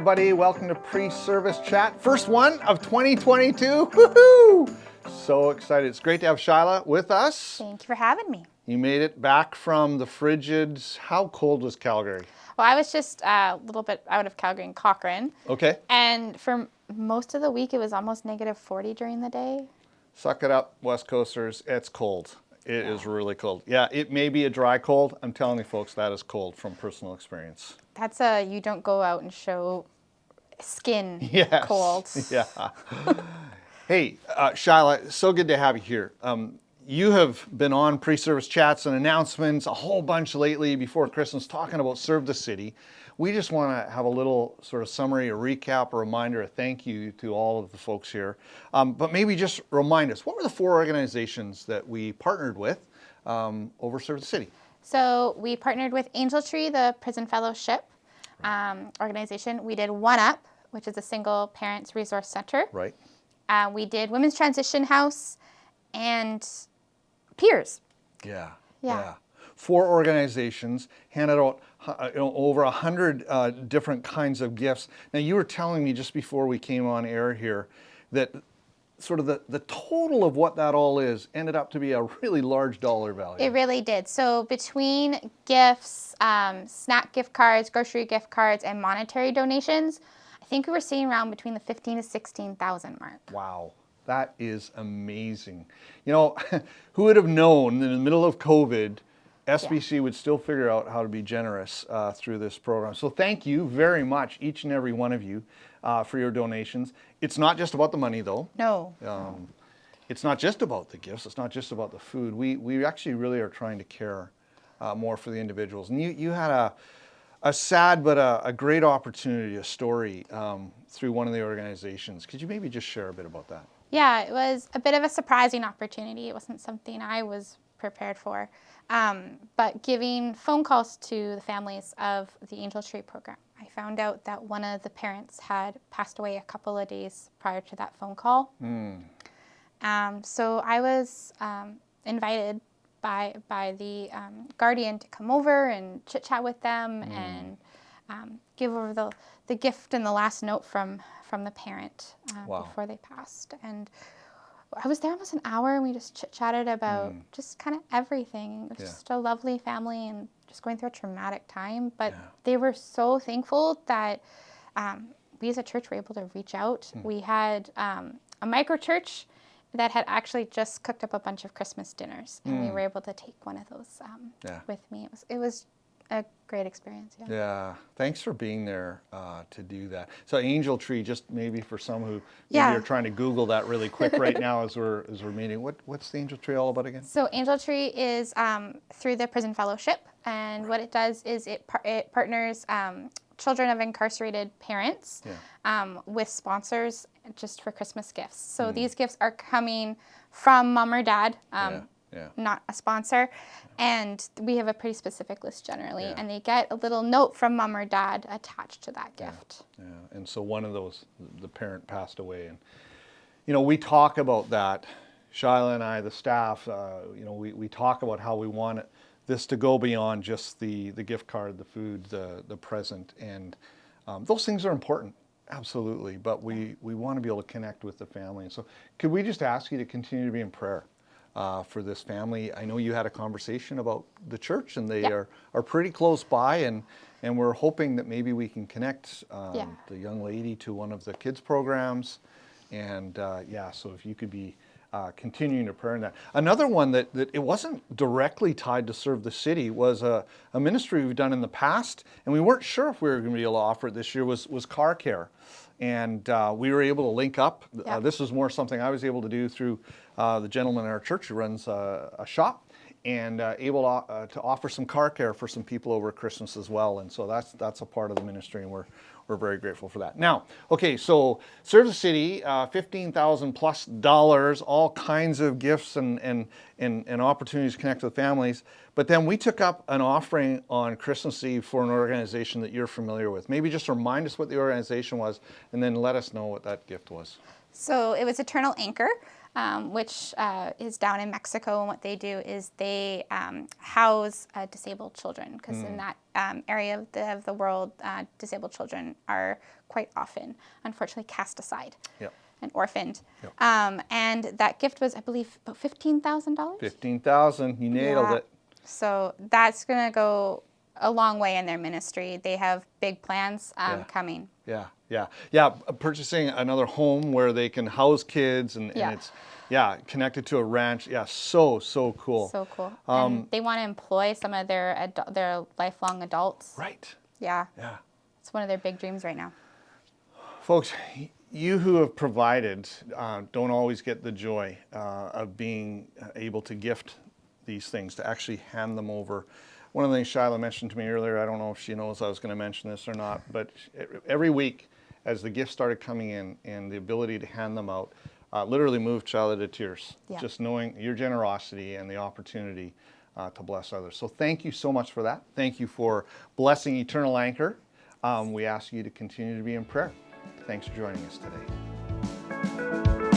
everybody. Welcome to Pre-Service Chat. First one of 2022. Woohoo! So excited. It's great to have Shyla with us. Thank you for having me. You made it back from the frigid, how cold was Calgary? Well, I was just a little bit out of Calgary in Cochrane. Okay. And for most of the week, it was almost -40 during the day. Suck it up, West Coasters. It's cold. It is really cold. Yeah, it may be a dry cold. I'm telling you folks, that is cold from personal experience. That's you don't go out and show skin Yes. cold. Yeah. Hey, Shyla, so good to have you here. You have been on Pre-Service Chats and announcements a whole bunch lately before Christmas talking about Serve the City. We just want to have a little sort of summary, a recap, a reminder, a thank you to all of the folks here. But maybe just remind us, what were the 4 organizations that we partnered with over Serve the City? So we partnered with Angel Tree, the prison fellowship organization. We did One Up, which is a single parents resource center. Right. We did Women's Transition House and Peers. Yeah. Yeah. 4 organizations handed out over 100 different kinds of gifts. Now, you were telling me just before we came on air here that sort of the total of what that all is ended up to be a really large dollar value. It really did. So between gifts, snack gift cards, grocery gift cards, and monetary donations, I think we were seeing around between the 15,000 to 16,000 mark. Wow. That is amazing. You know, who would have known that in the middle of COVID, SBC would still figure out how to be generous through this program. So thank you very much, each and every one of you, for your donations. It's not just about the money, though. No. It's not just about the gifts. It's not just about the food. We actually really are trying to care more for the individuals. And you had a sad but a great opportunity, a story through one of the organizations. Could you maybe just share a bit about that? Yeah, it was a bit of a surprising opportunity. It wasn't something I was prepared for. But giving phone calls to the families of the Angel Tree program, I found out that one of the parents had passed away a couple of days prior to that phone call. So I was invited by the guardian to come over and chit-chat with them and give over the gift and the last note from the parent before they passed. And I was there almost an hour, and we just chit-chatted about just kind of everything. It was just a lovely family and just going through a traumatic time. But they were so thankful that we as a church were able to reach out. We had a micro church that had actually just cooked up a bunch of Christmas dinners, and we were able to take one of those with me. It was a great experience. Yeah. Thanks for being there to do that. So Angel Tree, just maybe for some who maybe are trying to Google that really quick right now as we're meeting. What's the Angel Tree all about again? So Angel Tree is through the prison fellowship, and what it does is it partners children of incarcerated parents with sponsors just for Christmas gifts. So these gifts are coming from mom or dad. Not a sponsor, and we have a pretty specific list generally, and they get a little note from mom or dad attached to that gift. And so one of those, the parent passed away, and you know, we talk about that, Shyla and I, the staff, you know, we talk about how we want this to go beyond just the gift card, the food, the present, and those things are important. Absolutely, but we want to be able to connect with the family. And so could we just ask you to continue to be in prayer for this family? I know you had a conversation about the church, and they are pretty close by, and we're hoping that maybe we can connect the young lady to one of the kids programs. And so if you could be continuing to pray in that. Another one that it wasn't directly tied to Serve the City was a ministry we've done in the past, and we weren't sure if we were going to be able to offer it this year, was car care. And we were able to link up. This was more something I was able to do through the gentleman in our church who runs a shop, and able to offer some car care for some people over Christmas as well. And so that's a part of the ministry, and we're very grateful for that. Now, okay, so Serve the City, $15,000+, all kinds of gifts and opportunities to connect with families. But then we took up an offering on Christmas Eve for an organization that you're familiar with. Maybe just remind us what the organization was, and then let us know what that gift was. So it was Eternal Anchor. which is down in Mexico. And what they do is they house disabled children, because in that area of the world, disabled children are quite often, unfortunately, cast aside. Yep. And orphaned. Yep. And that gift was, I believe, about $15,000. 15,000. You nailed Yeah. it. So that's going to go a long way in their ministry. They have big plans coming. Yeah. Purchasing another home where they can house kids and it's connected to a ranch. Yeah, so cool. So cool. And they want to employ some of their lifelong adults. Right. Yeah. Yeah. It's one of their big dreams right now. Folks, you who have provided don't always get the joy of being able to gift these things, to actually hand them over. One of the things Shyla mentioned to me earlier, I don't know if she knows I was going to mention this or not, but every week as the gifts started coming in and the ability to hand them out, literally moved Shyla to tears. Yeah. Just knowing your generosity and the opportunity to bless others. So thank you so much for that. Thank you for blessing Eternal Anchor. We ask you to continue to be in prayer. Thanks for joining us today.